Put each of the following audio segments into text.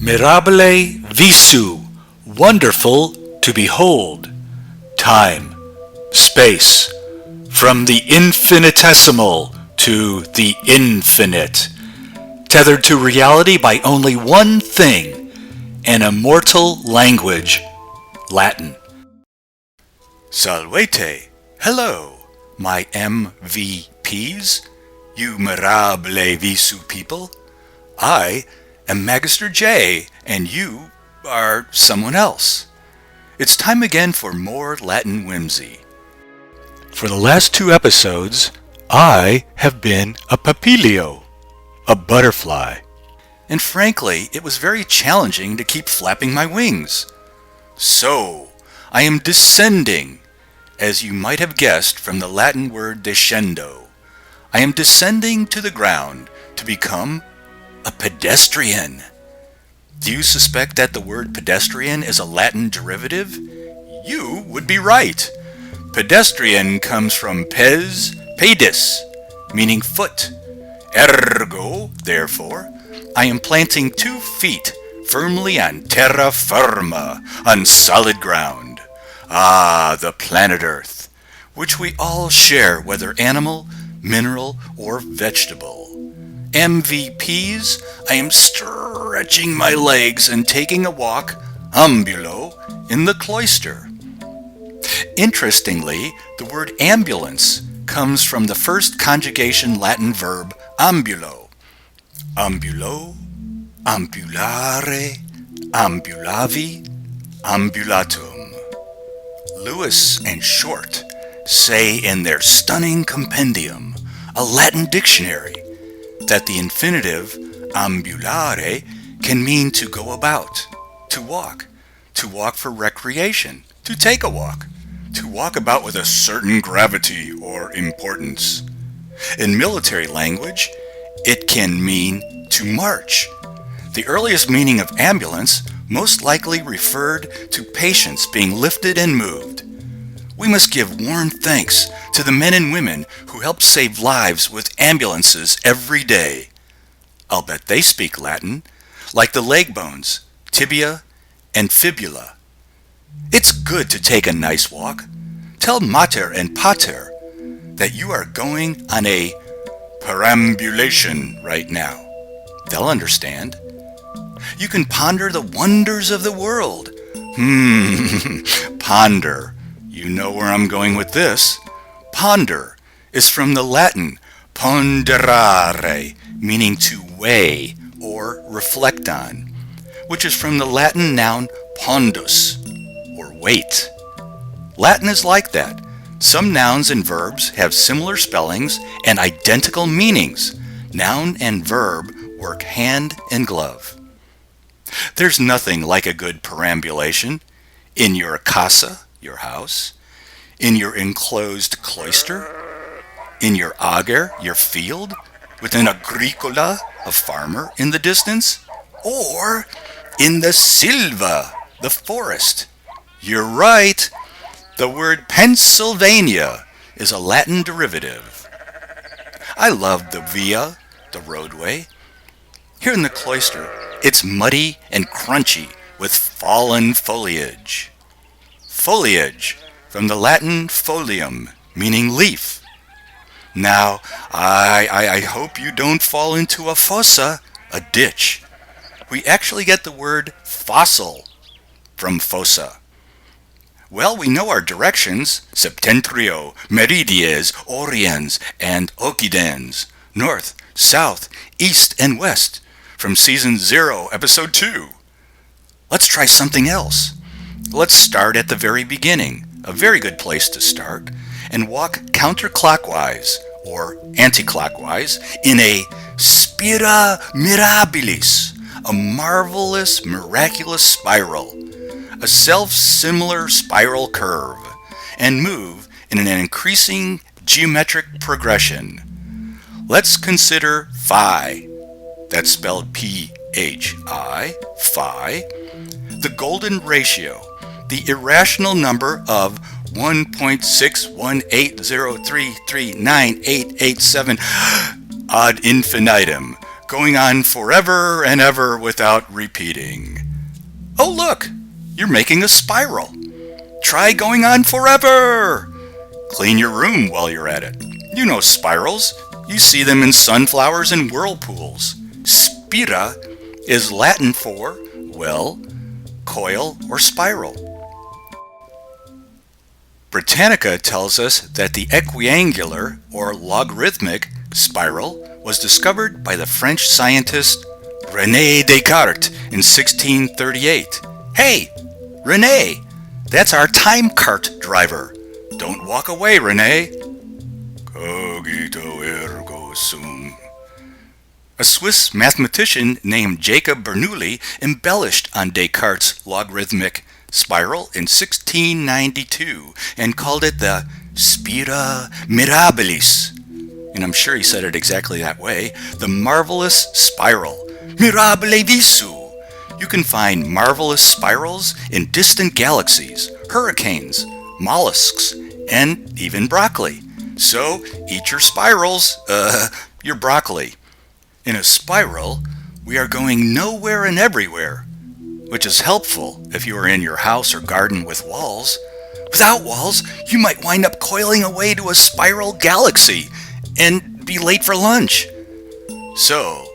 Mirabile visu, wonderful to behold. Time, space, from the infinitesimal to the infinite, tethered to reality by only one thing, an immortal language, Latin. Salvete, hello, my MVPs, you mirabile visu people. I am Magister J, and you are someone else. It's time again for more Latin whimsy. For the last 2 episodes, I have been a papilio, a butterfly. And frankly, it was very challenging to keep flapping my wings. So, I am descending, as you might have guessed from the Latin word descendo. I am descending to the ground to become a pedestrian. Do you suspect that the word pedestrian is a Latin derivative? You would be right. Pedestrian comes from pedis, meaning foot. Ergo, therefore, I am planting 2 feet firmly on terra firma, on solid ground. Ah, the planet Earth, which we all share, whether animal, mineral, or vegetable. MVPs, I am stretching my legs and taking a walk, Ambulo, in the cloister. Interestingly, the word ambulance comes from the first conjugation Latin verb ambulo. Ambulo, ambulare, ambulavi, ambulatum. Lewis and Short say in their stunning compendium, a Latin dictionary, that the infinitive ambulare can mean to go about, to walk for recreation, to take a walk, to walk about with a certain gravity or importance. In military language, it can mean to march. The earliest meaning of ambulance most likely referred to patients being lifted and moved. We must give warm thanks to the men and women who help save lives with ambulances every day. I'll bet they speak Latin, like the leg bones, tibia, and fibula. It's good to take a nice walk. Tell mater and pater that you are going on a perambulation right now. They'll understand. You can ponder the wonders of the world. Ponder. You know where I'm going with this. Ponder is from the Latin ponderare, meaning to weigh or reflect on, which is from the Latin noun pondus, or weight. Latin is like that. Some nouns and verbs have similar spellings and identical meanings. Noun and verb work hand in glove. There's nothing like a good perambulation in your casa, your house, in your enclosed cloister, in your ager, your field, with an agricola, a farmer in the distance, or in the silva, the forest. You're right. The word Pennsylvania is a Latin derivative. I love the via, the roadway. Here in the cloister, it's muddy and crunchy with fallen foliage. Foliage, from the Latin folium, meaning leaf. Now, I hope you don't fall into a fossa, a ditch. We actually get the word fossil from fossa. Well, we know our directions, septentrio, meridies, oriens, and occidens, north, south, east, and west, from Season 0, Episode 2. Let's try something else. Let's start at the very beginning, a very good place to start, and walk counterclockwise, or anti-clockwise, in a Spira mirabilis, a marvelous, miraculous spiral, a self-similar spiral curve, and move in an increasing geometric progression. Let's consider phi, that's spelled P-H-I, phi, the golden ratio, the irrational number of 1.61803398887 ad infinitum, going on forever and ever without repeating. Oh, look, you're making a spiral. Try going on forever. Clean your room while you're at it. You know spirals. You see them in sunflowers and whirlpools. Spira is Latin for, well, coil or spiral. Britannica tells us that the equiangular or logarithmic spiral was discovered by the French scientist René Descartes in 1638. Hey, René, that's our time cart driver. Don't walk away, René. Cogito ergo sum. A Swiss mathematician named Jacob Bernoulli embellished on Descartes' logarithmic spiral in 1692 and called it the Spira mirabilis. And I'm sure he said it exactly that way, the marvelous spiral. Mirabile visu. You can find marvelous spirals in distant galaxies, hurricanes, mollusks, and even broccoli. So eat your spirals, your broccoli. In a spiral, we are going nowhere and everywhere, which is helpful if you are in your house or garden with walls. Without walls, you might wind up coiling away to a spiral galaxy and be late for lunch. So,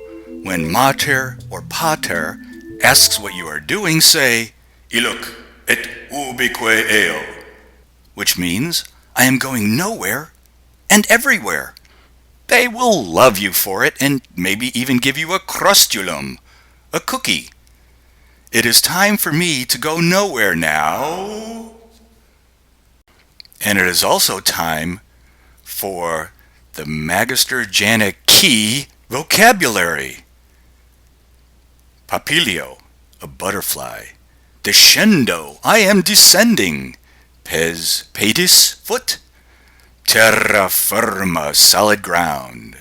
when mater or pater asks what you are doing, say, Illuc et ubique eo, which means, I am going nowhere and everywhere. They will love you for it and maybe even give you a crustulum, a cookie. It is time for me to go nowhere now. And it is also time for the Magister Janet Key vocabulary. Papilio, a butterfly. Descendo, I am descending. Pes, pedis, foot. Terra firma, solid ground.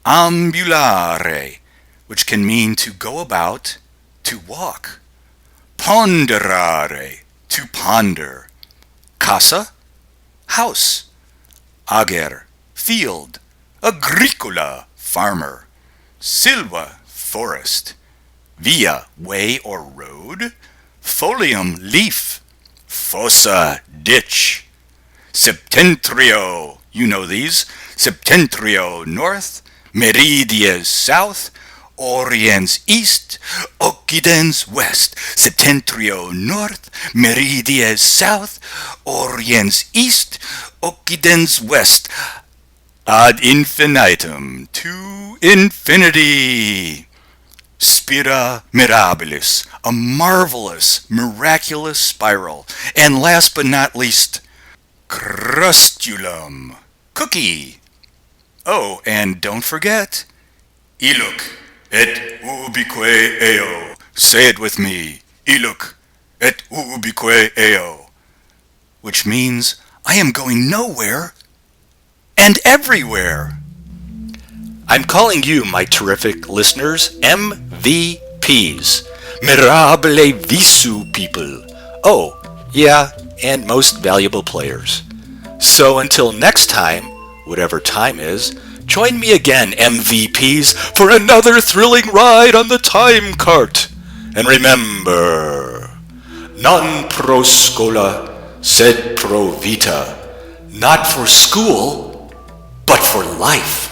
Ambulare, which can mean to go about, to walk. Ponderare, to ponder. Casa, house. Ager, field. Agricola, farmer. Silva, forest. Via, way or road. Folium, leaf. Fossa, ditch. Septentrio, you know these. Septentrio, north. Meridies, south. Oriens, east. Occidens, west. Septentrio, north. Meridies, south. Oriens, east. Occidens, west. Ad infinitum, to infinity. Spira mirabilis, a marvelous, miraculous spiral. And last but not least, crustulum, cookie. Oh, and don't forget, Illuc et ubique eo. Say it with me, Illuc et ubique eo, which means I am going nowhere and everywhere. I'm calling you, my terrific listeners, MVPs, mirabile visu people. Oh, yeah, and most valuable players. So until next time, whatever time is, join me again, MVPs, for another thrilling ride on the time cart. And remember, non pro schola, sed pro vita, not for school, but for life.